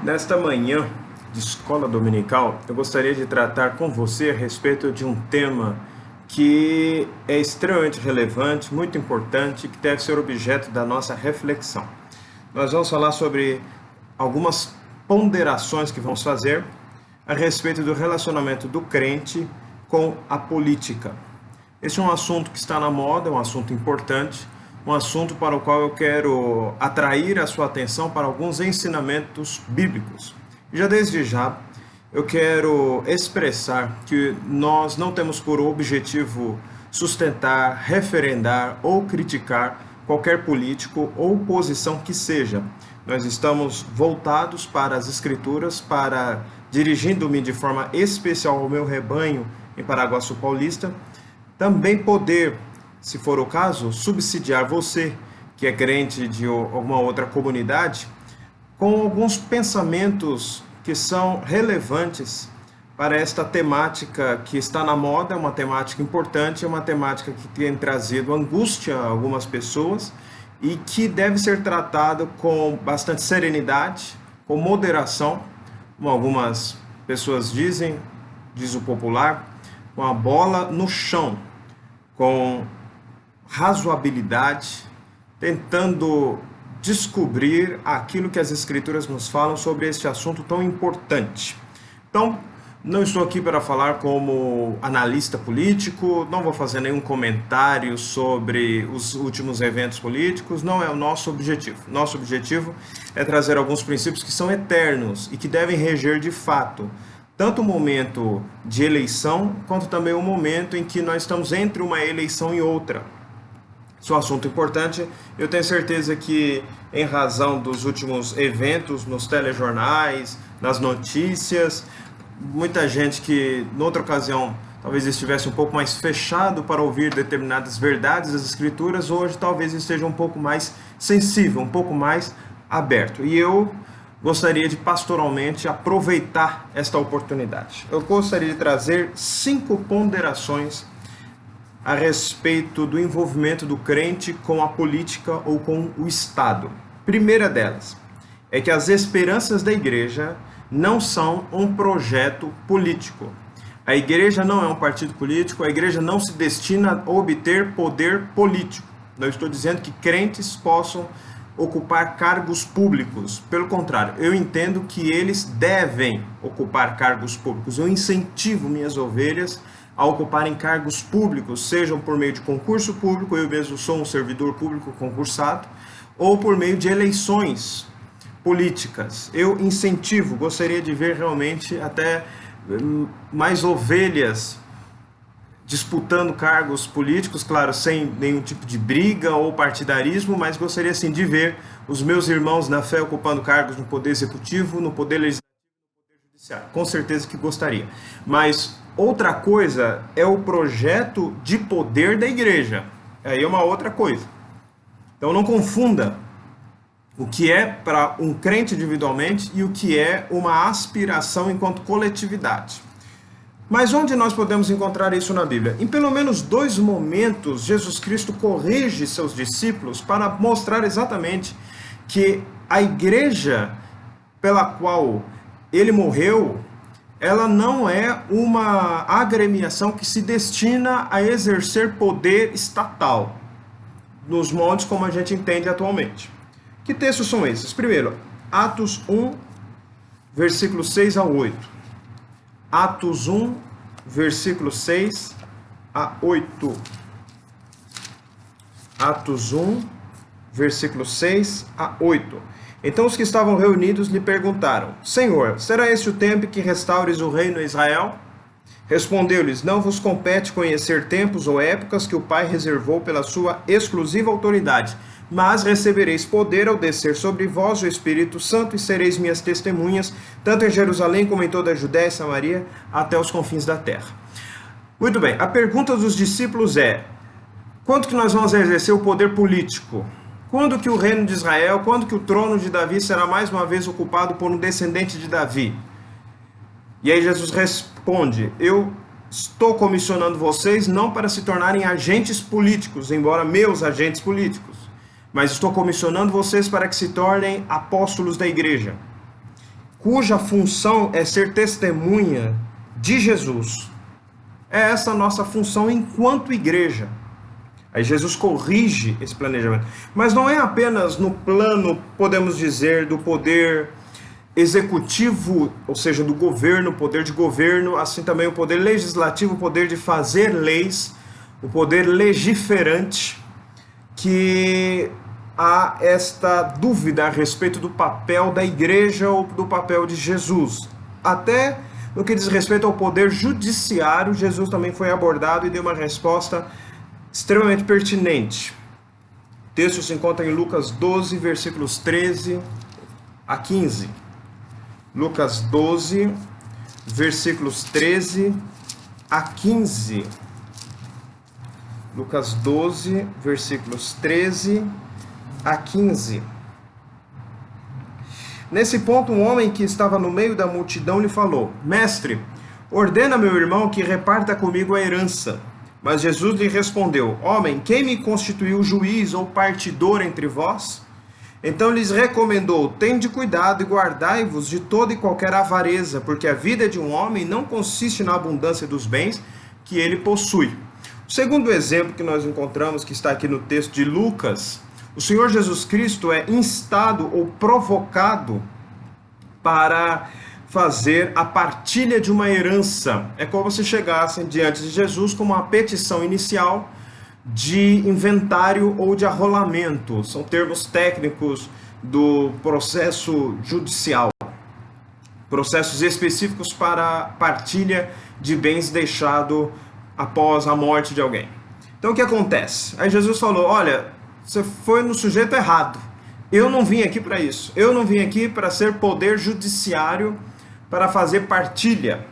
Nesta manhã de escola dominical, eu gostaria de tratar com você a respeito de um tema que é extremamente relevante, muito importante, que deve ser objeto da nossa reflexão. Nós vamos falar sobre algumas ponderações que vamos fazer a respeito do relacionamento do crente com a política. Este é um assunto que está na moda, um assunto importante, um assunto para o qual eu quero atrair a sua atenção para alguns ensinamentos bíblicos. Já desde já, eu quero expressar que nós não temos por objetivo sustentar, referendar ou criticar qualquer político ou posição que seja. Nós estamos voltados para as Escrituras, para, dirigindo-me de forma especial ao meu rebanho em Paraguaçu Paulista, também poder, se for o caso, subsidiar você, que é crente de alguma outra comunidade, com alguns pensamentos que são relevantes para esta temática que está na moda, uma temática importante, uma temática que tem trazido angústia a algumas pessoas e que deve ser tratado com bastante serenidade, com moderação, como algumas pessoas dizem, diz o popular, com a bola no chão, com razoabilidade, tentando descobrir aquilo que as Escrituras nos falam sobre este assunto tão importante. Então, não estou aqui para falar como analista político, não vou fazer nenhum comentário sobre os últimos eventos políticos, não é o nosso objetivo. Nosso objetivo é trazer alguns princípios que são eternos e que devem reger de fato tanto o momento de eleição, quanto também o momento em que nós estamos entre uma eleição e outra. Isso é um assunto importante. Eu tenho certeza que, em razão dos últimos eventos nos telejornais, nas notícias, muita gente que, noutra ocasião, talvez estivesse um pouco mais fechado para ouvir determinadas verdades das Escrituras, hoje talvez esteja um pouco mais sensível, um pouco mais aberto. E eu gostaria de pastoralmente aproveitar esta oportunidade. Eu gostaria de trazer 5 ponderações a respeito do envolvimento do crente com a política ou com o Estado. Primeira delas é que as esperanças da igreja não são um projeto político. A igreja não é um partido político, a igreja não se destina a obter poder político. Não estou dizendo que crentes possam ocupar cargos públicos. Pelo contrário, eu entendo que eles devem ocupar cargos públicos. Eu incentivo minhas ovelhas a ocuparem cargos públicos, sejam por meio de concurso público, eu mesmo sou um servidor público concursado, ou por meio de eleições políticas. Eu incentivo, gostaria de ver realmente até mais ovelhas disputando cargos políticos, claro, sem nenhum tipo de briga ou partidarismo, mas gostaria sim de ver os meus irmãos na fé ocupando cargos no Poder Executivo, no Poder Legislativo e no Poder Judiciário. Com certeza que gostaria. Mas outra coisa é o projeto de poder da igreja. Aí é uma outra coisa. Então não confunda o que é para um crente individualmente e o que é uma aspiração enquanto coletividade. Mas onde nós podemos encontrar isso na Bíblia? Em pelo menos 2 momentos, Jesus Cristo corrige seus discípulos para mostrar exatamente que a igreja pela qual ele morreu, ela não é uma agremiação que se destina a exercer poder estatal, nos moldes como a gente entende atualmente. Que textos são esses? Primeiro, Atos 1, versículos 6 a 8. Atos 1, versículos 6 a 8. Atos 1, versículos 6 a 8. Então os que estavam reunidos lhe perguntaram: Senhor, será este o tempo que restaures o reino a Israel? Respondeu-lhes: Não vos compete conhecer tempos ou épocas que o Pai reservou pela sua exclusiva autoridade, mas recebereis poder ao descer sobre vós o Espírito Santo e sereis minhas testemunhas, tanto em Jerusalém como em toda a Judéia e Samaria, até os confins da terra. Muito bem, a pergunta dos discípulos é: quando que nós vamos exercer o poder político? Quando que o reino de Israel, quando que o trono de Davi será mais uma vez ocupado por um descendente de Davi? E aí Jesus responde: eu estou comissionando vocês não para se tornarem agentes políticos, embora meus agentes políticos, mas estou comissionando vocês para que se tornem apóstolos da igreja. cuja função é ser testemunha de Jesus. É essa a nossa função enquanto igreja. Aí Jesus corrige esse planejamento. Mas não é apenas no plano, podemos dizer, do poder executivo, ou seja, do governo, o poder de governo, assim também o poder legislativo, o poder de fazer leis, o poder legiferante, que há esta dúvida a respeito do papel da igreja ou do papel de Jesus. Até no que diz respeito ao poder judiciário, Jesus também foi abordado e deu uma resposta extremamente pertinente. O texto se encontra em Lucas 12, versículos 13 a 15. Lucas 12, versículos 13 a 15. Lucas 12, versículos 13 a 15. Nesse ponto, um homem que estava no meio da multidão lhe falou: Mestre, ordena meu irmão que reparta comigo a herança. Mas Jesus lhe respondeu: Homem, quem me constituiu juiz ou partidor entre vós? Então lhes recomendou: Tende cuidado e guardai-vos de toda e qualquer avareza, porque a vida de um homem não consiste na abundância dos bens que ele possui. O segundo exemplo que nós encontramos, que está aqui no texto de Lucas, o Senhor Jesus Cristo é instado ou provocado para fazer a partilha de uma herança. É como se chegassem diante de Jesus com uma petição inicial de inventário ou de arrolamento. São termos técnicos do processo judicial. Processos específicos para partilha de bens deixado após a morte de alguém. Então o que acontece? Aí Jesus falou: olha, você foi no sujeito errado. Eu não vim aqui para isso. Eu não vim aqui para ser poder judiciário, para fazer partilha.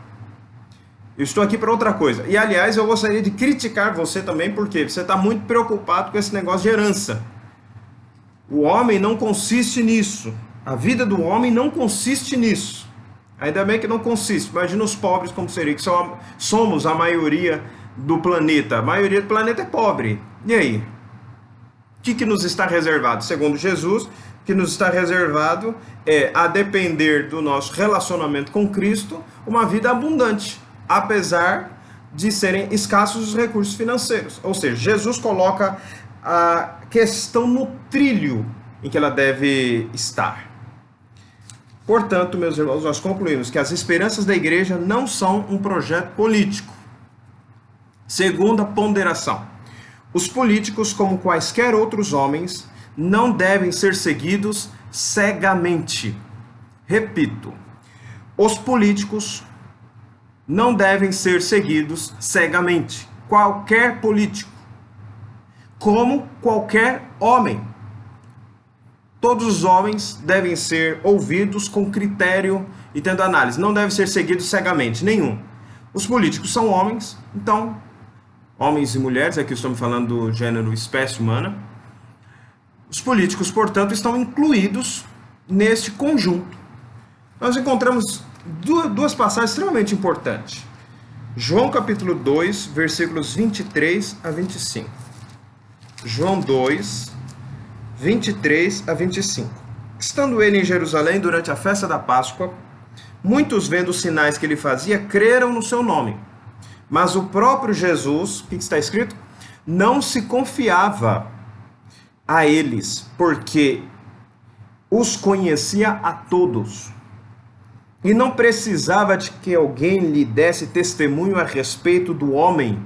Eu estou aqui para outra coisa. E, aliás, eu gostaria de criticar você também, porque você está muito preocupado com esse negócio de herança. O homem não consiste nisso. A vida do homem não consiste nisso. Ainda bem que não consiste. Imagina os pobres como seria, que somos a maioria do planeta. A maioria do planeta é pobre. E aí? O que nos está reservado? Segundo Jesus, o que nos está reservado é, a depender do nosso relacionamento com Cristo, uma vida abundante, apesar de serem escassos os recursos financeiros. Ou seja, Jesus coloca a questão no trilho em que ela deve estar. Portanto, meus irmãos, nós concluímos que as esperanças da igreja não são um projeto político. Segunda ponderação: os políticos, como quaisquer outros homens, não devem ser seguidos cegamente. Repito, os políticos não devem ser seguidos cegamente. Qualquer político, como qualquer homem. Todos os homens devem ser ouvidos com critério e tendo análise. Não devem ser seguidos cegamente, nenhum. Os políticos são homens, então, homens e mulheres, aqui estamos falando do gênero espécie humana. Os políticos, portanto, estão incluídos neste conjunto. Nós encontramos duas passagens extremamente importantes. João capítulo 2, versículos 23 a 25. João 2, 23 a 25. Estando ele em Jerusalém durante a festa da Páscoa, muitos, vendo os sinais que ele fazia, creram no seu nome. Mas o próprio Jesus, o que está escrito? Não se confiava a eles, porque os conhecia a todos. E não precisava de que alguém lhe desse testemunho a respeito do homem,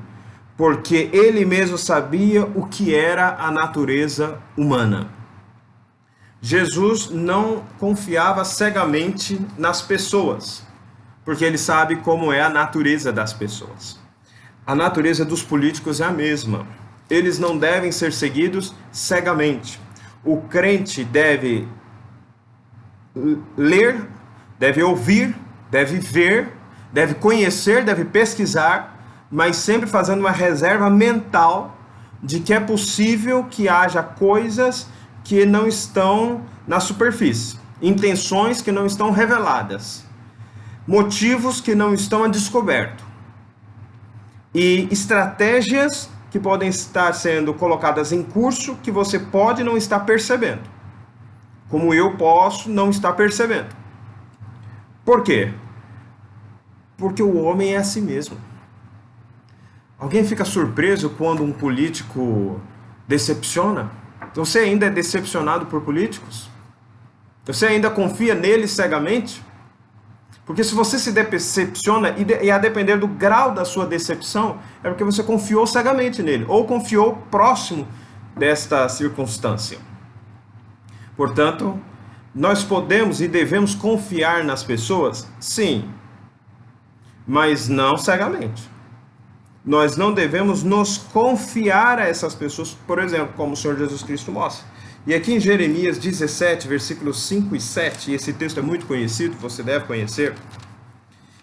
porque ele mesmo sabia o que era a natureza humana. Jesus não confiava cegamente nas pessoas, porque ele sabe como é a natureza das pessoas. A natureza dos políticos é a mesma. Eles não devem ser seguidos cegamente. O crente deve ler, deve ouvir, deve ver, deve conhecer, deve pesquisar, mas sempre fazendo uma reserva mental de que é possível que haja coisas que não estão na superfície, intenções que não estão reveladas, motivos que não estão a descoberto e estratégias que podem estar sendo colocadas em curso que você pode não estar percebendo, como eu posso não estar percebendo. Por quê? Porque o homem é assim mesmo. Alguém fica surpreso quando um político decepciona? Você ainda é decepcionado por políticos? Você ainda confia neles cegamente? Porque se você se decepciona, e a depender do grau da sua decepção, é porque você confiou cegamente nele, ou confiou próximo desta circunstância. Portanto, nós podemos e devemos confiar nas pessoas? Sim, mas não cegamente. Nós não devemos nos confiar a essas pessoas, por exemplo, como o Senhor Jesus Cristo mostra. E aqui em Jeremias 17, versículos 5 e 7, e esse texto é muito conhecido, você deve conhecer.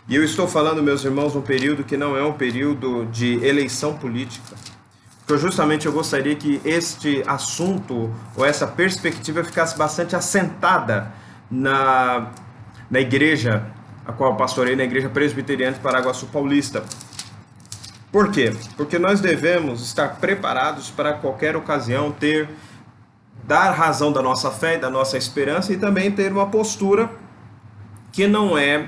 E eu estou falando, meus irmãos, um período que não é um período de eleição política. Porque justamente eu gostaria que este assunto, ou essa perspectiva, ficasse bastante assentada na igreja, a qual eu pastorei, na Igreja Presbiteriana de Paraguaçu Paulista. Por quê? Porque nós devemos estar preparados para qualquer ocasião, dar razão da nossa fé, da nossa esperança, e também ter uma postura que não é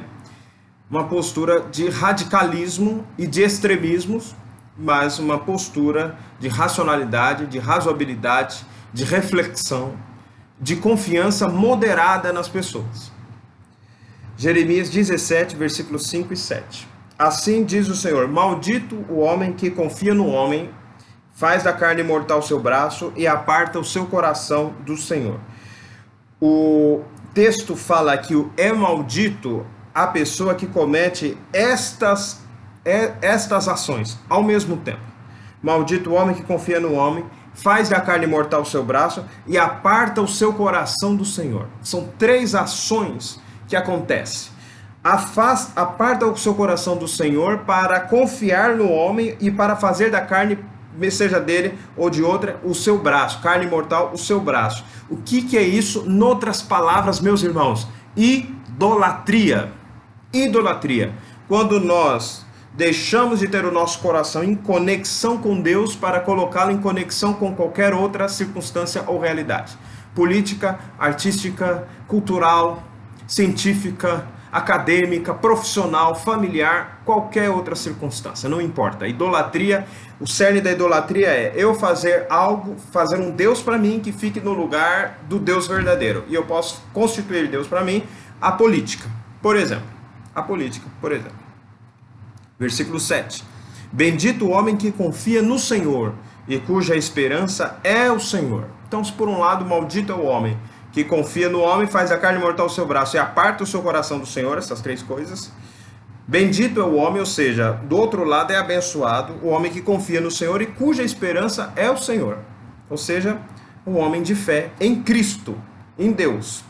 uma postura de radicalismo e de extremismos, mas uma postura de racionalidade, de razoabilidade, de reflexão, de confiança moderada nas pessoas. Jeremias 17, versículos 5 e 7. Assim diz o Senhor: maldito o homem que confia no homem, faz da carne mortal seu braço e aparta o seu coração do Senhor. O texto fala que é maldito a pessoa que comete estas ações ao mesmo tempo. Maldito o homem que confia no homem, faz da carne mortal o seu braço e aparta o seu coração do Senhor. São 3 ações que acontecem. Aparta o seu coração do Senhor para confiar no homem e para fazer da carne, seja dele ou de outra, o seu braço. Carne mortal, o seu braço. O que é isso? Noutras palavras, meus irmãos, idolatria. Idolatria. Quando nós deixamos de ter o nosso coração em conexão com Deus para colocá-lo em conexão com qualquer outra circunstância ou realidade. Política, artística, cultural, científica, acadêmica, profissional, familiar, qualquer outra circunstância, não importa. Idolatria, o cerne da idolatria é eu fazer algo, fazer um Deus para mim que fique no lugar do Deus verdadeiro. E eu posso constituir Deus para mim a política, por exemplo. A política, por exemplo. Versículo 7. Bendito o homem que confia no Senhor e cuja esperança é o Senhor. Então, se por um lado, maldito é o homem que confia no homem, faz a carne mortal o seu braço e aparta o seu coração do Senhor, essas 3 coisas. Bendito é o homem, ou seja, do outro lado é abençoado o homem que confia no Senhor e cuja esperança é o Senhor. Ou seja, um homem de fé em Cristo, em Deus.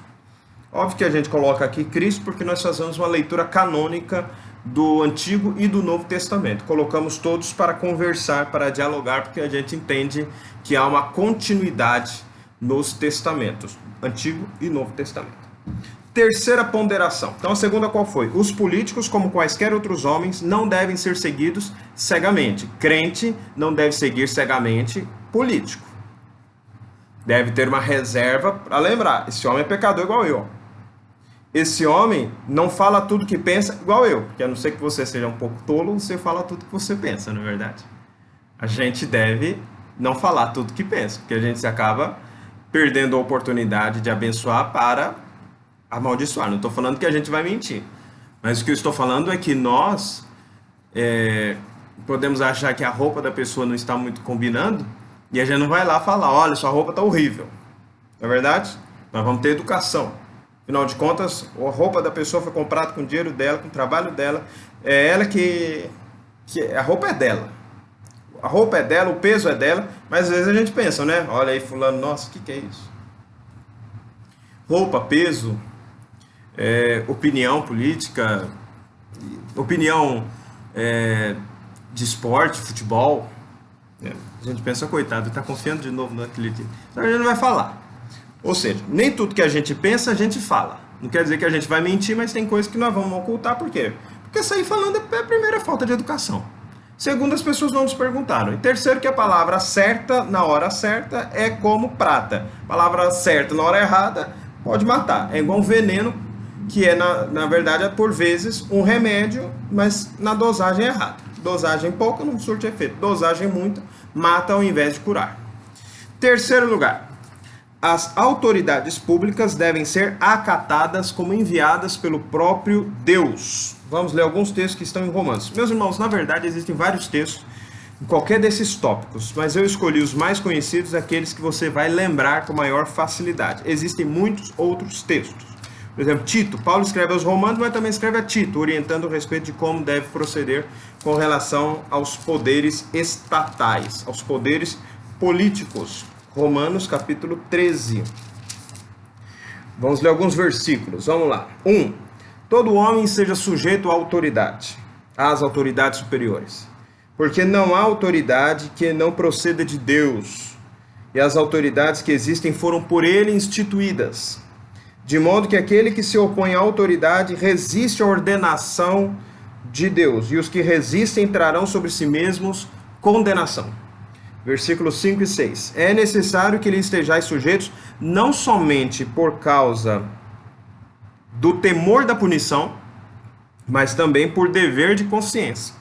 Óbvio que a gente coloca aqui Cristo porque nós fazemos uma leitura canônica do Antigo e do Novo Testamento. Colocamos todos para conversar, para dialogar, porque a gente entende que há uma continuidade nos testamentos, Antigo e Novo Testamento. Terceira ponderação. Então a segunda qual foi? Os políticos, como quaisquer outros homens, não devem ser seguidos cegamente. Crente não deve seguir cegamente político. Deve ter uma reserva para lembrar, esse homem é pecador igual eu. Esse homem não fala tudo que pensa igual eu, porque a não ser que você seja um pouco tolo, você fala tudo que você pensa, não é verdade? A gente deve não falar tudo que pensa, porque a gente se acaba perdendo a oportunidade de abençoar para amaldiçoar. Não estou falando que a gente vai mentir, mas o que eu estou falando é que nós podemos achar que a roupa da pessoa não está muito combinando e a gente não vai lá falar, olha, sua roupa está horrível. Não é verdade? Nós vamos ter educação. Afinal de contas, a roupa da pessoa foi comprada com o dinheiro dela, com o trabalho dela. É ela que a roupa é dela. A roupa é dela, o peso é dela, mas às vezes a gente pensa, né? Olha aí fulano, nossa, o que é isso? Roupa, peso, opinião política, opinião de esporte, futebol. A gente pensa, coitado, está confiando de novo naquele dia. Então a gente não vai falar. Ou seja, nem tudo que a gente pensa, a gente fala. Não quer dizer que a gente vai mentir, mas tem coisas que nós vamos ocultar. Por quê? Porque sair falando é a primeira falta de educação. Segundo, as pessoas não nos perguntaram. E terceiro, que a palavra certa, na hora certa, é como prata. Palavra certa na hora errada, pode matar. É igual um veneno que é, na verdade, por vezes, um remédio, mas na dosagem errada. Dosagem pouca não surte efeito. Dosagem muita, mata ao invés de curar. Terceiro lugar, as autoridades públicas devem ser acatadas como enviadas pelo próprio Deus. Vamos ler alguns textos que estão em Romanos. Meus irmãos, na verdade, existem vários textos em qualquer desses tópicos, mas eu escolhi os mais conhecidos, aqueles que você vai lembrar com maior facilidade. Existem muitos outros textos. Por exemplo, Tito. Paulo escreve aos Romanos, mas também escreve a Tito, orientando a respeito de como deve proceder com relação aos poderes estatais, aos poderes políticos. Romanos, capítulo 13. Vamos ler alguns versículos. Vamos lá. 1. Todo homem seja sujeito à autoridade, às autoridades superiores, porque não há autoridade que não proceda de Deus, e as autoridades que existem foram por ele instituídas, de modo que aquele que se opõe à autoridade resiste à ordenação de Deus, e os que resistem trarão sobre si mesmos condenação. Versículos 5 e 6. É necessário que lhe estejais sujeitos, não somente por causa do temor da punição, mas também por dever de consciência.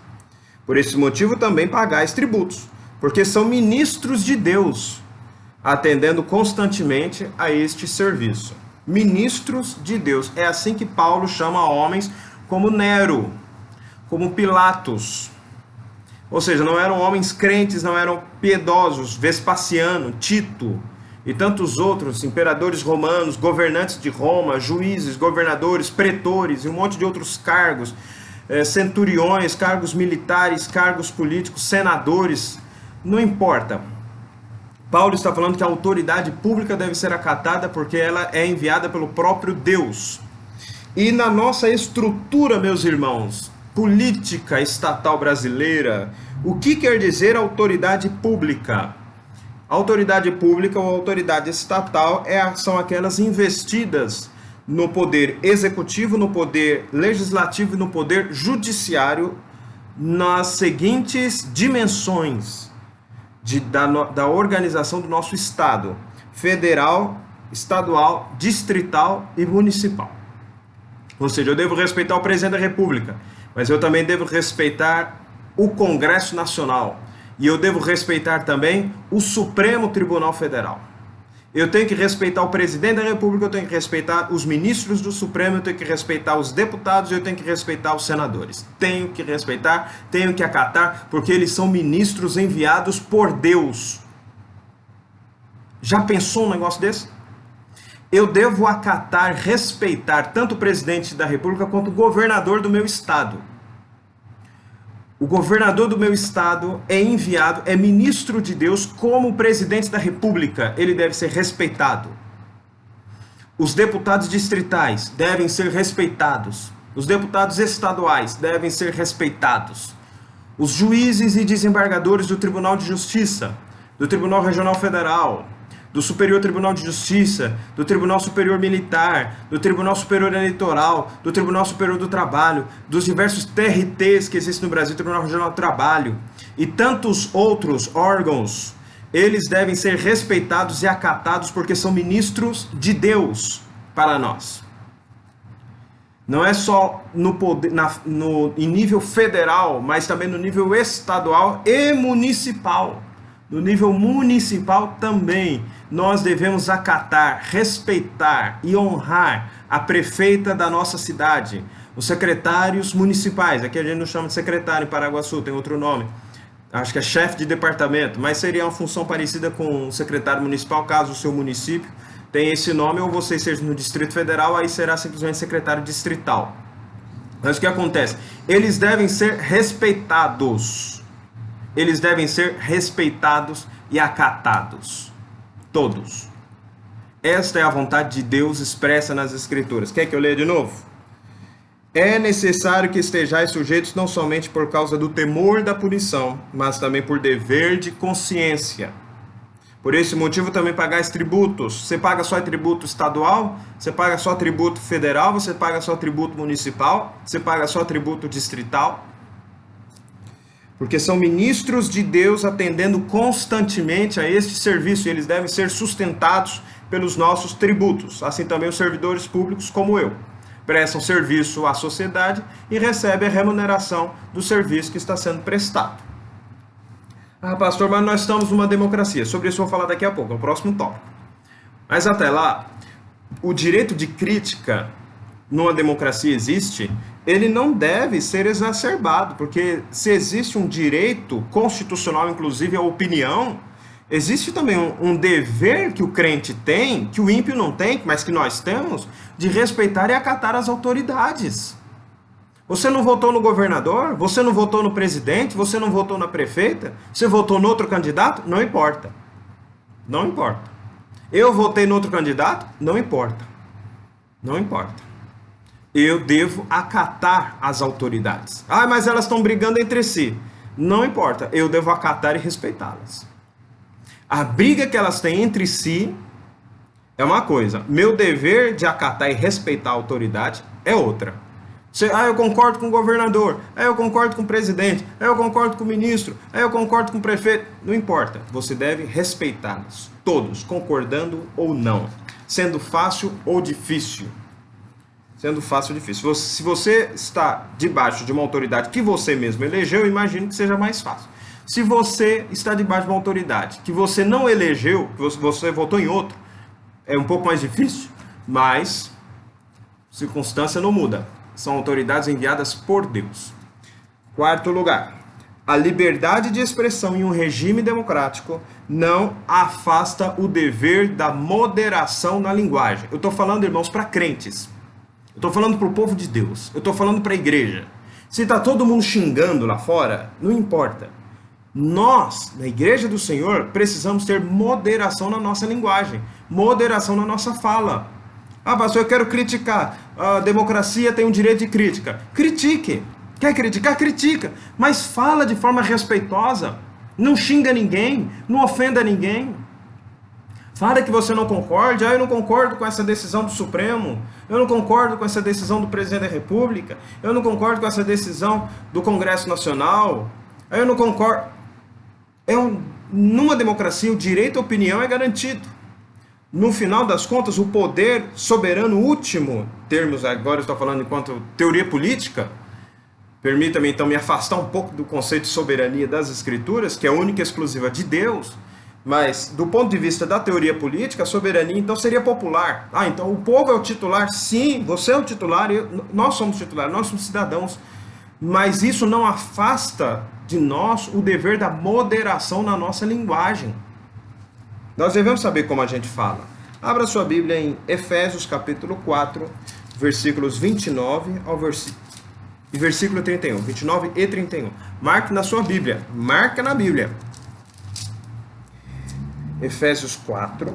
Por esse motivo também pagais tributos, porque são ministros de Deus, atendendo constantemente a este serviço. Ministros de Deus. É assim que Paulo chama homens como Nero, como Pilatos. Ou seja, não eram homens crentes, não eram piedosos, Vespasiano, Tito e tantos outros, imperadores romanos, governantes de Roma, juízes, governadores, pretores e um monte de outros cargos, centuriões, cargos militares, cargos políticos, senadores, não importa. Paulo está falando que a autoridade pública deve ser acatada porque ela é enviada pelo próprio Deus. E na nossa estrutura, meus irmãos, política estatal brasileira, o que quer dizer autoridade pública? Autoridade pública ou autoridade estatal são aquelas investidas no poder executivo, no poder legislativo e no poder judiciário nas seguintes dimensões da organização do nosso Estado: federal, estadual, distrital e municipal. Ou seja, eu devo respeitar o presidente da República, mas eu também devo respeitar o Congresso Nacional. E eu devo respeitar também o Supremo Tribunal Federal. Eu tenho que respeitar o presidente da República, eu tenho que respeitar os ministros do Supremo, eu tenho que respeitar os deputados, eu tenho que respeitar os senadores. Tenho que respeitar, tenho que acatar, porque eles são ministros enviados por Deus. Já pensou um negócio desse? Eu devo acatar, respeitar tanto o presidente da República quanto o governador do meu estado. O governador do meu estado é enviado, é ministro de Deus como o presidente da República. Ele deve ser respeitado. Os deputados distritais devem ser respeitados. Os deputados estaduais devem ser respeitados. Os juízes e desembargadores do Tribunal de Justiça, do Tribunal Regional Federal, do Superior Tribunal de Justiça, do Tribunal Superior Militar, do Tribunal Superior Eleitoral, do Tribunal Superior do Trabalho, dos diversos TRTs que existem no Brasil, Tribunal Regional do Trabalho, e tantos outros órgãos, eles devem ser respeitados e acatados porque são ministros de Deus para nós. Não é só em nível federal, mas também no nível estadual e municipal. No nível municipal também, nós devemos acatar, respeitar e honrar a prefeita da nossa cidade, os secretários municipais. Aqui a gente não chama de secretário em Paraguaçu, tem outro nome. Acho que é chefe de departamento, mas seria uma função parecida com o secretário municipal, caso o seu município tenha esse nome, ou você esteja no Distrito Federal, aí será simplesmente secretário distrital. Mas o que acontece? Eles devem ser respeitados. Eles devem ser respeitados e acatados. Todos. Esta é a vontade de Deus expressa nas Escrituras. Quer que eu leia de novo? É necessário que estejais sujeitos não somente por causa do temor da punição, mas também por dever de consciência. Por esse motivo também pagais tributos. Você paga só tributo estadual? Você paga só tributo federal? Você paga só tributo municipal? Você paga só tributo distrital? Porque são ministros de Deus atendendo constantemente a este serviço, e eles devem ser sustentados pelos nossos tributos, assim também os servidores públicos como eu. prestam serviço à sociedade e recebem a remuneração do serviço que está sendo prestado. Ah, pastor, mas nós estamos numa democracia. Sobre isso eu vou falar daqui a pouco, no próximo tópico. Mas até lá, o direito de crítica numa democracia existe, ele não deve ser exacerbado, porque se existe um direito constitucional, inclusive à opinião, existe também um dever que o crente tem, que o ímpio não tem, mas que nós temos, de respeitar e acatar as autoridades. Você não votou no governador? Você não votou no presidente? Você não votou na prefeita? Você votou no outro candidato? Não importa. Não importa. Eu votei no outro candidato? Não importa. Não importa. Eu devo acatar as autoridades. Ah, mas elas estão brigando entre si. Não importa. Eu devo acatar e respeitá-las. A briga que elas têm entre si é uma coisa. Meu dever de acatar e respeitar a autoridade é outra. Eu concordo com o governador, eu concordo com o presidente, eu concordo com o ministro, eu concordo com o prefeito. Não importa, você deve respeitá-los, todos, concordando ou não, sendo fácil ou difícil. Sendo fácil ou difícil. Se você está debaixo de uma autoridade que você mesmo elegeu, eu imagino que seja mais fácil. Se você está debaixo de uma autoridade que você não elegeu, que você votou em outro, é um pouco mais difícil, mas circunstância não muda. São autoridades enviadas por Deus. Quarto lugar, a liberdade de expressão em um regime democrático não afasta o dever da moderação na linguagem. Eu estou falando, irmãos, para crentes. Eu estou falando para o povo de Deus. Eu estou falando para a igreja. Se está todo mundo xingando lá fora, não importa. Nós, na igreja do Senhor, precisamos ter moderação na nossa linguagem. Moderação na nossa fala. Ah, pastor, eu quero criticar. A democracia tem um direito de crítica. Critique. Quer criticar? Critica. Mas fala de forma respeitosa. Não xinga ninguém. Não ofenda ninguém. Fala que você não concorde. Eu não concordo com essa decisão do Supremo. Eu não concordo com essa decisão do Presidente da República. Eu não concordo com essa decisão do Congresso Nacional. Eu não concordo. Numa democracia, o direito à opinião é garantido. No final das contas, o poder soberano último, termos agora estou falando enquanto teoria política, permita-me então me afastar um pouco do conceito de soberania das Escrituras, que é única e exclusiva de Deus, mas do ponto de vista da teoria política, a soberania então seria popular. Ah, então o povo é o titular? Sim, você é o titular, nós somos titulares, nós somos cidadãos, mas isso não afasta de nós o dever da moderação na nossa linguagem. Nós devemos saber como a gente fala. Abra sua Bíblia em Efésios capítulo 4, versículos 29 ao versículo 31. 29 e 31. Marque na sua Bíblia. Marca na Bíblia. Efésios 4,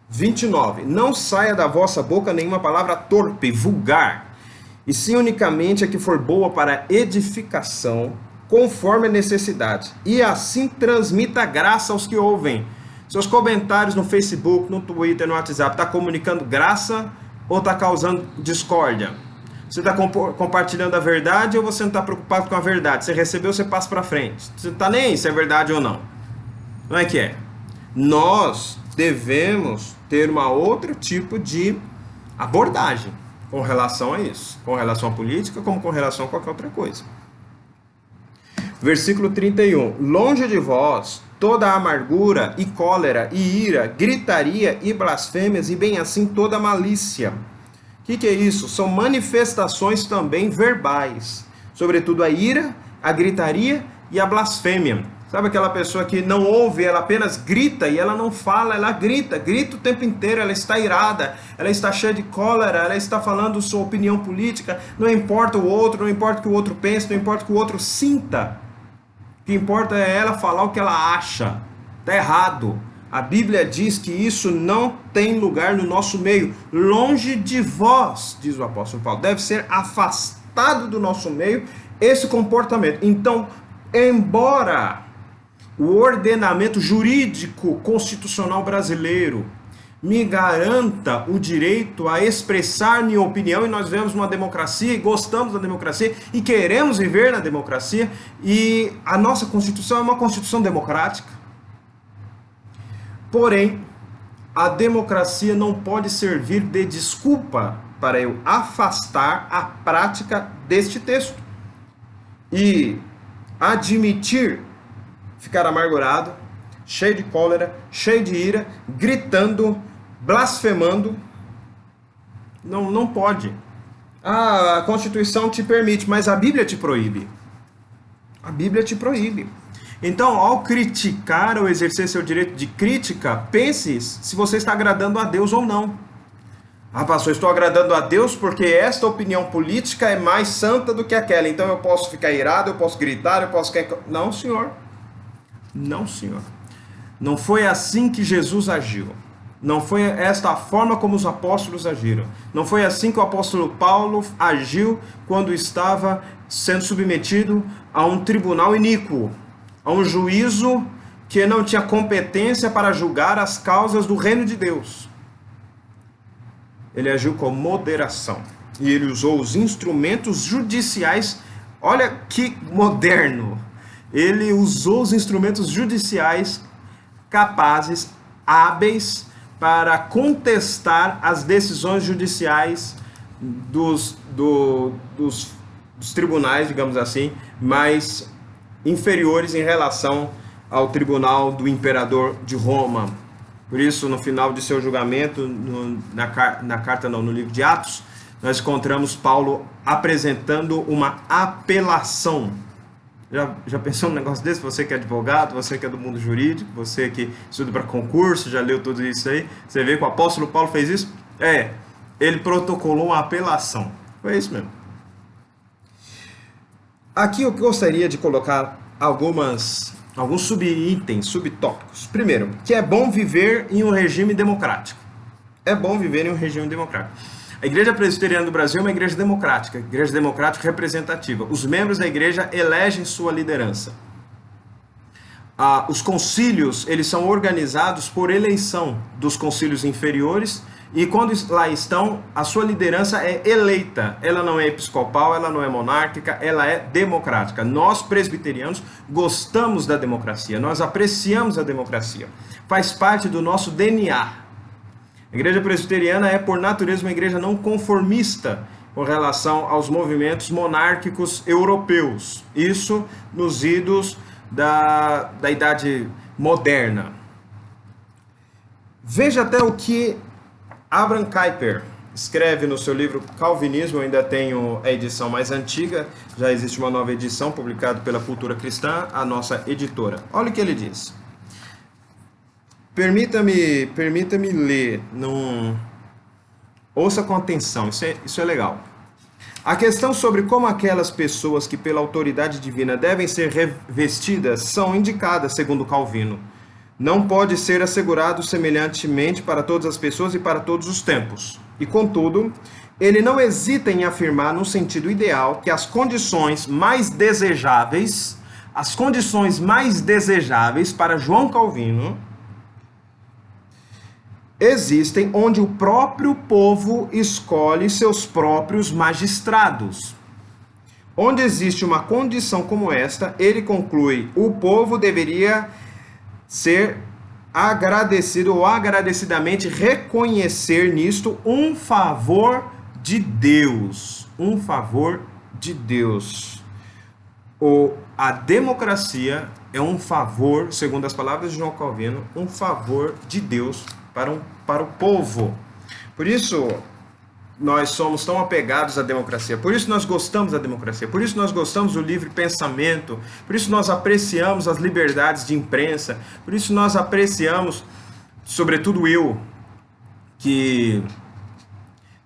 29. Não saia da vossa boca nenhuma palavra torpe, vulgar, e sim unicamente a que for boa para edificação, conforme a necessidade, e assim transmita graça aos que ouvem. Seus comentários no Facebook, no Twitter, no WhatsApp, está comunicando graça ou está causando discórdia? Você está compartilhando a verdade ou você não está preocupado com a verdade? Você recebeu, você passa para frente. Você não está nem aí se é verdade ou não. Não é que é? Nós devemos ter uma outro tipo de abordagem com relação a isso. Com relação à política, como com relação a qualquer outra coisa. Versículo 31. Longe de vós toda a amargura e cólera e ira, gritaria e blasfêmias e bem assim toda a malícia. O que é isso? São manifestações também verbais. Sobretudo a ira, a gritaria e a blasfêmia. Sabe aquela pessoa que não ouve, ela apenas grita e ela não fala, ela grita o tempo inteiro, ela está irada, ela está cheia de cólera, ela está falando sua opinião política, não importa o outro, não importa o que o outro pense, não importa o que o outro sinta. O que importa é ela falar o que ela acha. Está errado. A Bíblia diz que isso não tem lugar no nosso meio. Longe de vós, diz o apóstolo Paulo. Deve ser afastado do nosso meio esse comportamento. Então, embora o ordenamento jurídico constitucional brasileiro me garanta o direito a expressar minha opinião, e nós vivemos uma democracia e gostamos da democracia e queremos viver na democracia, e a nossa Constituição é uma Constituição democrática. Porém, a democracia não pode servir de desculpa para eu afastar a prática deste texto e admitir ficar amargurado, cheio de cólera, cheio de ira, gritando, blasfemando. Não pode. A Constituição te permite, mas a Bíblia te proíbe. A Bíblia te proíbe. Então, ao criticar ou exercer seu direito de crítica, pense se você está agradando a Deus ou não. Ah, pastor, estou agradando a Deus porque esta opinião política é mais santa do que aquela. Então eu posso ficar irado, eu posso gritar, eu posso... Não, senhor. Não, senhor. Não foi assim que Jesus agiu. Não foi esta a forma como os apóstolos agiram. Não foi assim que o apóstolo Paulo agiu quando estava sendo submetido a um tribunal iníquo, a um juízo que não tinha competência para julgar as causas do reino de Deus. Ele agiu com moderação e ele usou os instrumentos judiciais. Olha que moderno! Ele usou os instrumentos judiciais capazes, hábeis, para contestar as decisões judiciais dos tribunais, digamos assim, mais inferiores em relação ao tribunal do imperador de Roma. Por isso, no final de seu julgamento, no livro de Atos, nós encontramos Paulo apresentando uma apelação. Já pensou num negócio desse? Você que é advogado, você que é do mundo jurídico, você que estuda para concurso, já leu tudo isso aí, você vê que o apóstolo Paulo fez isso? Ele protocolou uma apelação. Foi isso mesmo. Aqui eu gostaria de colocar alguns subitens, subtópicos. Primeiro, que é bom viver em um regime democrático. É bom viver em um regime democrático. A Igreja Presbiteriana do Brasil é uma igreja democrática representativa. Os membros da igreja elegem sua liderança. Os concílios, eles são organizados por eleição dos concílios inferiores, e quando lá estão, a sua liderança é eleita. Ela não é episcopal, ela não é monárquica, ela é democrática. Nós, presbiterianos, gostamos da democracia, nós apreciamos a democracia. Faz parte do nosso DNA. A igreja presbiteriana é, por natureza, uma igreja não conformista com relação aos movimentos monárquicos europeus. Isso nos idos da Idade Moderna. Veja até o que Abraham Kuyper escreve no seu livro Calvinismo. Eu ainda tenho a edição mais antiga, já existe uma nova edição publicada pela Cultura Cristã, a nossa editora. Olha o que ele diz. Permita-me ler, ouça com atenção, isso é legal. A questão sobre como aquelas pessoas que pela autoridade divina devem ser revestidas são indicadas, segundo Calvino. Não pode ser assegurado semelhantemente para todas as pessoas e para todos os tempos. E, contudo, ele não hesita em afirmar, no sentido ideal, que as condições mais desejáveis para João Calvino existem onde o próprio povo escolhe seus próprios magistrados. Onde existe uma condição como esta, ele conclui, o povo deveria ser agradecido ou agradecidamente reconhecer nisto um favor de Deus. Um favor de Deus. A democracia é um favor, segundo as palavras de João Calvino, um favor de Deus para o povo. Por isso, nós somos tão apegados à democracia. Por isso nós gostamos da democracia. Por isso nós gostamos do livre pensamento. Por isso nós apreciamos as liberdades de imprensa. Por isso nós apreciamos, sobretudo eu, que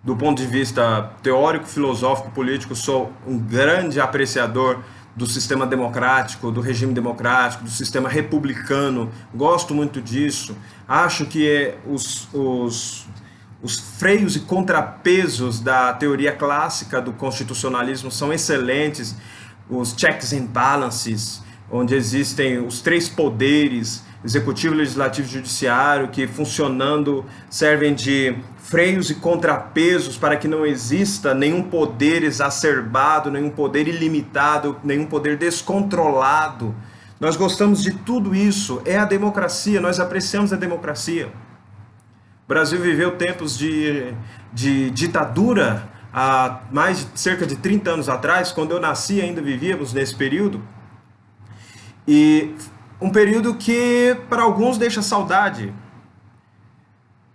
do ponto de vista teórico, filosófico, político, sou um grande apreciador do sistema democrático, do regime democrático, do sistema republicano. Gosto muito disso. Acho que os freios e contrapesos da teoria clássica do constitucionalismo são excelentes. Os checks and balances, onde existem os três poderes, executivo, legislativo e judiciário, que funcionando servem de freios e contrapesos para que não exista nenhum poder exacerbado, nenhum poder ilimitado, nenhum poder descontrolado. Nós gostamos de tudo isso, é a democracia, nós apreciamos a democracia. O Brasil viveu tempos de ditadura há cerca de 30 anos atrás. Quando eu nasci ainda vivíamos nesse período. E um período que para alguns deixa saudade,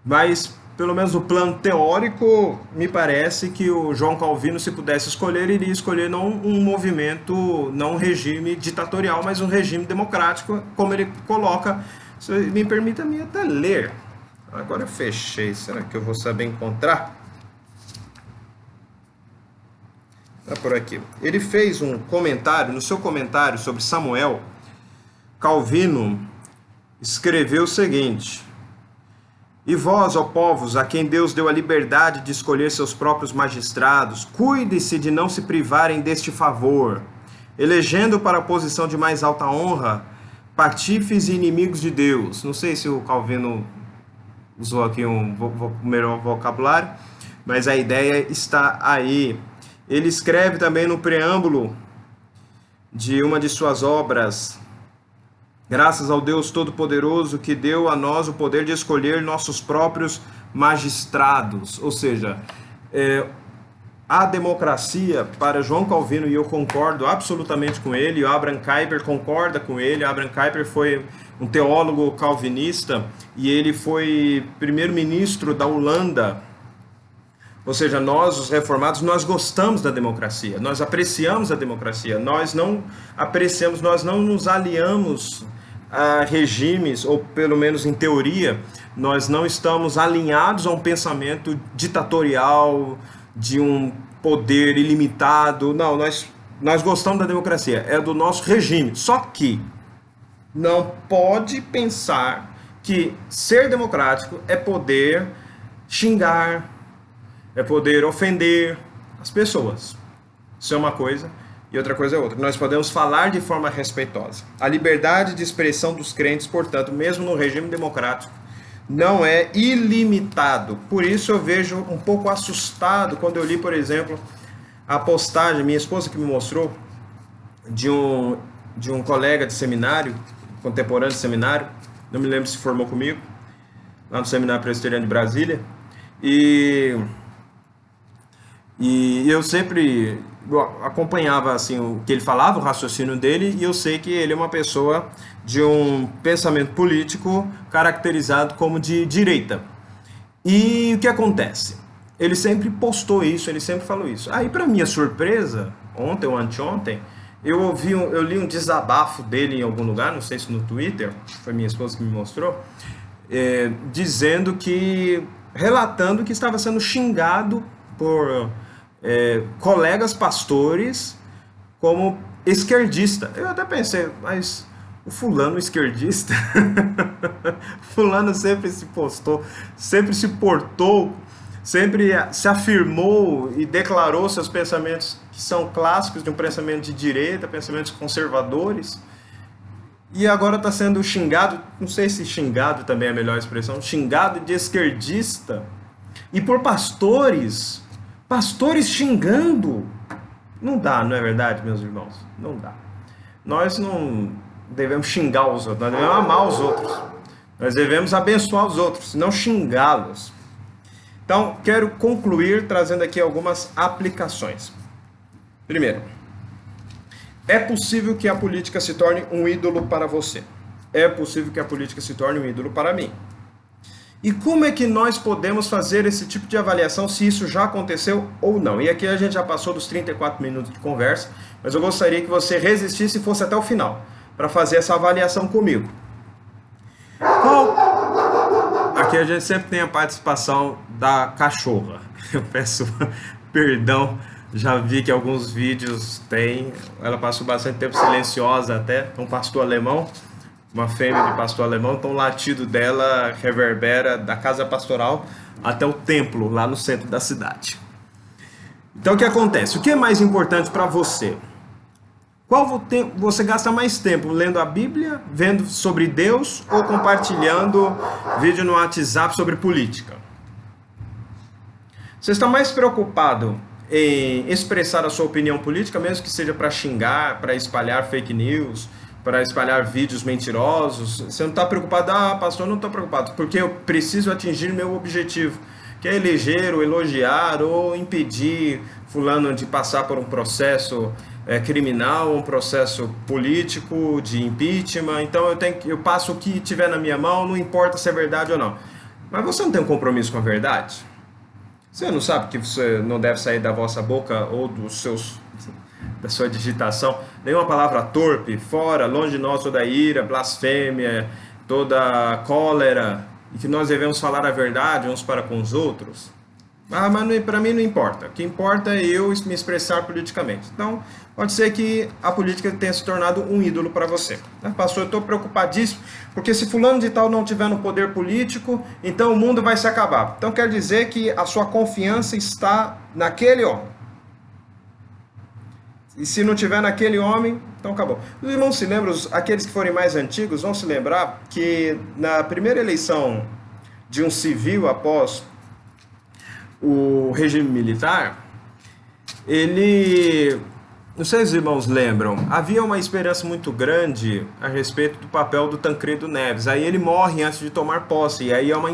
mas pelo menos no plano teórico, me parece que o João Calvino, se pudesse escolher, iria escolher não um movimento, não um regime ditatorial, mas um regime democrático, como ele coloca. Se me permita me até ler. Agora eu fechei, será que eu vou saber encontrar? Está por aqui. Ele fez um comentário, no seu comentário sobre Samuel, Calvino escreveu o seguinte: e vós, ó povos, a quem Deus deu a liberdade de escolher seus próprios magistrados, cuide-se de não se privarem deste favor, elegendo para a posição de mais alta honra patifes e inimigos de Deus. Não sei se o Calvino usou aqui um melhor vocabulário, mas a ideia está aí. Ele escreve também no preâmbulo de uma de suas obras: graças ao Deus Todo-Poderoso que deu a nós o poder de escolher nossos próprios magistrados. Ou seja, a democracia, para João Calvino, e eu concordo absolutamente com ele, e o Abraham Kuyper concorda com ele. Abraham Kuyper foi um teólogo calvinista e ele foi primeiro-ministro da Holanda. Ou seja, nós, os reformados, nós gostamos da democracia, nós apreciamos a democracia, nós não apreciamos, nós não nos aliamos a regimes, ou pelo menos em teoria, nós não estamos alinhados a um pensamento ditatorial, de um poder ilimitado. Não, nós gostamos da democracia, é do nosso regime. Só que não pode pensar que ser democrático é poder xingar, é poder ofender as pessoas. Isso é uma coisa e outra coisa é outra. Nós podemos falar de forma respeitosa. A liberdade de expressão dos crentes, portanto, mesmo no regime democrático, não é ilimitado. Por isso eu vejo um pouco assustado quando eu li, por exemplo, a postagem, minha esposa que me mostrou, de um colega de seminário, contemporâneo de seminário, não me lembro se formou comigo, lá no Seminário Presbiteriano de Brasília, e eu sempre acompanhava assim, o que ele falava, o raciocínio dele, e eu sei que ele é uma pessoa de um pensamento político caracterizado como de direita. E o que acontece? Ele sempre postou isso, ele sempre falou isso. Aí, para minha surpresa, ontem ou anteontem, eu li um desabafo dele em algum lugar, não sei se no Twitter, foi minha esposa que me mostrou, relatando que estava sendo xingado por colegas pastores como esquerdista. Eu até pensei, mas o fulano esquerdista, fulano sempre se postou, sempre se portou, sempre se afirmou e declarou seus pensamentos que são clássicos de um pensamento de direita, pensamentos conservadores, e agora está sendo xingado, não sei se xingado também é a melhor expressão, xingado de esquerdista, e por pastores xingando. Não dá, não é verdade, meus irmãos? Não dá. Nós não devemos xingar os outros, nós devemos amar os outros. Nós devemos abençoar os outros, não xingá-los. Então, quero concluir trazendo aqui algumas aplicações. Primeiro, é possível que a política se torne um ídolo para você. É possível que a política se torne um ídolo para mim. E como é que nós podemos fazer esse tipo de avaliação, se isso já aconteceu ou não? E aqui a gente já passou dos 34 minutos de conversa, mas eu gostaria que você resistisse e fosse até o final, para fazer essa avaliação comigo. Aqui a gente sempre tem a participação da cachorra. Eu peço perdão, já vi que alguns vídeos tem, ela passou bastante tempo silenciosa até, um pastor alemão, uma fêmea de pastor alemão, então o latido dela reverbera da casa pastoral até o templo, lá no centro da cidade. Então o que acontece? O que é mais importante para você? Qual você gasta mais tempo lendo a Bíblia, vendo sobre Deus ou compartilhando vídeo no WhatsApp sobre política? Você está mais preocupado em expressar a sua opinião política, mesmo que seja para xingar, para espalhar fake news, para espalhar vídeos mentirosos. Você não está preocupado, ah, pastor, não estou preocupado, porque eu preciso atingir meu objetivo, que é eleger, ou elogiar, ou impedir fulano de passar por um processo criminal, um processo político, de impeachment. Então eu passo o que tiver na minha mão, não importa se é verdade ou não. Mas você não tem um compromisso com a verdade? Você não sabe que você não deve sair da vossa boca ou da sua digitação nenhuma palavra torpe, fora, longe de nós toda ira, blasfêmia, toda cólera, e que nós devemos falar a verdade uns para com os outros? Ah, mas para mim não importa. O que importa é eu me expressar politicamente. Então, pode ser que a política tenha se tornado um ídolo para você. Pastor, eu estou preocupadíssimo, porque se fulano de tal não tiver no poder político, então o mundo vai se acabar. Então quer dizer que a sua confiança está naquele homem. E se não tiver naquele homem, então acabou. Os irmãos se lembram, aqueles que forem mais antigos, vão se lembrar que na primeira eleição de um civil após o regime militar, não sei se os irmãos lembram, havia uma esperança muito grande a respeito do papel do Tancredo Neves. Aí ele morre antes de tomar posse, e aí é uma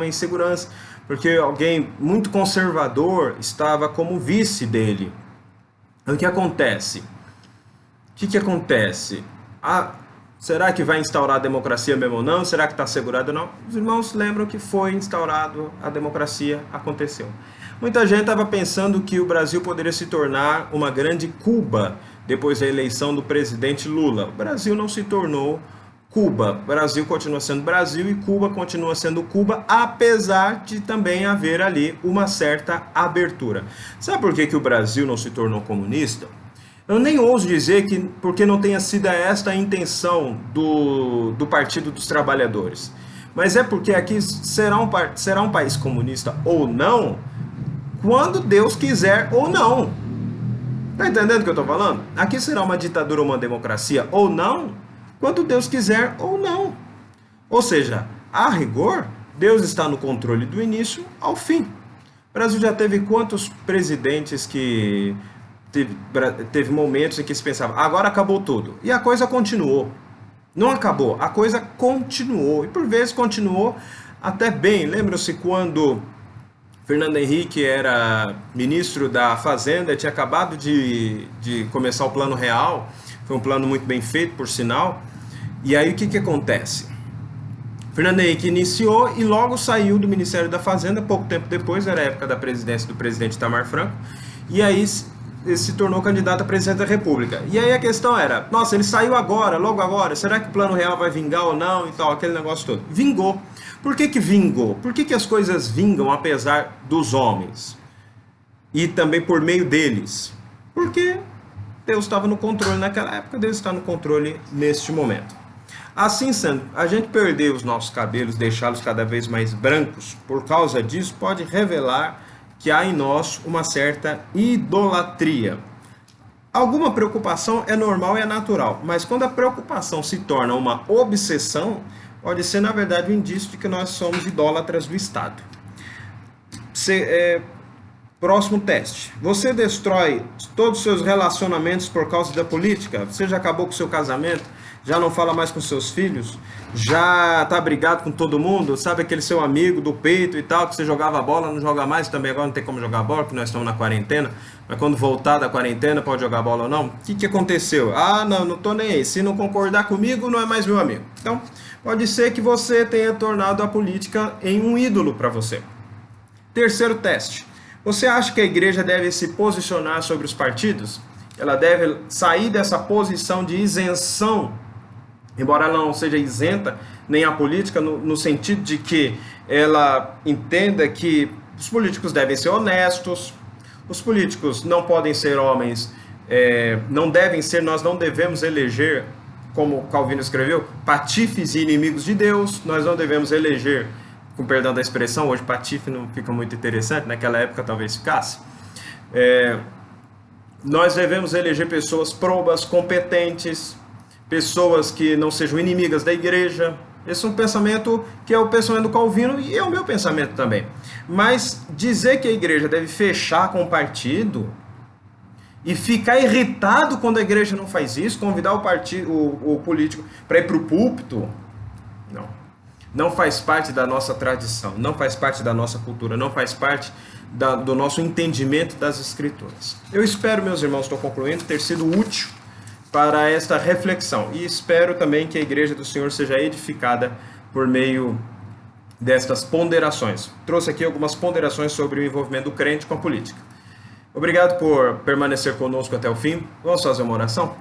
insegurança, porque alguém muito conservador estava como vice dele. O que acontece? O que acontece? Será que vai instaurar a democracia mesmo ou não? Será que está assegurado ou não? Os irmãos lembram que foi instaurado a democracia, aconteceu. Muita gente estava pensando que o Brasil poderia se tornar uma grande Cuba depois da eleição do presidente Lula. O Brasil não se tornou Cuba. O Brasil continua sendo Brasil e Cuba continua sendo Cuba, apesar de também haver ali uma certa abertura. Sabe por que o Brasil não se tornou comunista? Eu nem ouso dizer que porque não tenha sido esta a intenção do Partido dos Trabalhadores. Mas é porque aqui será um país comunista ou não, quando Deus quiser ou não. Tá entendendo o que eu estou falando? Aqui será uma ditadura ou uma democracia ou não, quando Deus quiser ou não. Ou seja, a rigor, Deus está no controle do início ao fim. O Brasil já teve quantos presidentes que... Teve momentos em que se pensava, agora acabou tudo. E a coisa continuou. Não acabou, a coisa continuou. E por vezes continuou até bem. Lembram-se quando Fernando Henrique era ministro da Fazenda, tinha acabado de começar o Plano Real. Foi um plano muito bem feito, por sinal. E aí o que acontece? Fernando Henrique iniciou e logo saiu do Ministério da Fazenda. Pouco tempo depois, era a época da presidência do presidente Itamar Franco. E aí ele se tornou candidato a presidente da República. E aí a questão era, nossa, ele saiu agora, logo agora, será que o Plano Real vai vingar ou não e tal, aquele negócio todo. Vingou. Por que vingou? Por que as coisas vingam apesar dos homens? E também por meio deles? Porque Deus estava no controle naquela época, Deus está no controle neste momento. Assim sendo, a gente perder os nossos cabelos, deixá-los cada vez mais brancos, por causa disso, pode revelar que há em nós uma certa idolatria. Alguma preocupação é normal e é natural, mas quando a preocupação se torna uma obsessão, pode ser, na verdade, um indício de que nós somos idólatras do Estado. Próximo teste. Você destrói todos os seus relacionamentos por causa da política? Você já acabou com o seu casamento? Já não fala mais com seus filhos? Já tá brigado com todo mundo? Sabe aquele seu amigo do peito e tal, que você jogava bola, não joga mais, também agora não tem como jogar bola, porque nós estamos na quarentena, mas quando voltar da quarentena pode jogar bola ou não? O que aconteceu? Ah, não tô nem aí, se não concordar comigo não é mais meu amigo. Então, pode ser que você tenha tornado a política em um ídolo para você. Terceiro teste. Você acha que a igreja deve se posicionar sobre os partidos? Ela deve sair dessa posição de isenção, embora ela não seja isenta nem a política, no sentido de que ela entenda que os políticos devem ser honestos, os políticos não podem ser homens, não devem ser, nós não devemos eleger, como Calvino escreveu, patifes e inimigos de Deus, nós não devemos eleger, com perdão da expressão, hoje patife não fica muito interessante, naquela época talvez ficasse, nós devemos eleger pessoas probas, competentes, pessoas que não sejam inimigas da igreja. Esse é um pensamento que é o pensamento do Calvino e é o meu pensamento também. Mas dizer que a igreja deve fechar com o partido, e ficar irritado quando a igreja não faz isso, convidar o político para ir para o púlpito, não. Não faz parte da nossa tradição, não faz parte da nossa cultura, não faz parte do nosso entendimento das Escrituras. Eu espero, meus irmãos, estou concluindo, ter sido útil para esta reflexão. E espero também que a Igreja do Senhor seja edificada por meio destas ponderações. Trouxe aqui algumas ponderações sobre o envolvimento do crente com a política. Obrigado por permanecer conosco até o fim. Vamos fazer uma oração?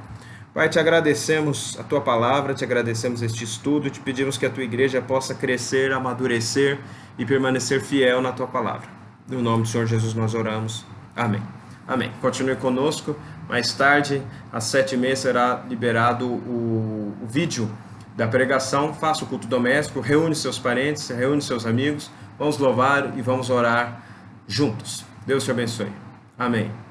Pai, te agradecemos a tua palavra, te agradecemos este estudo, te pedimos que a tua igreja possa crescer, amadurecer e permanecer fiel na tua palavra. No nome do Senhor Jesus nós oramos. Amém. Amém. Continue conosco. Mais tarde, às 7h30, será liberado o vídeo da pregação. Faça o culto doméstico, reúne seus parentes, reúne seus amigos. Vamos louvar e vamos orar juntos. Deus te abençoe. Amém.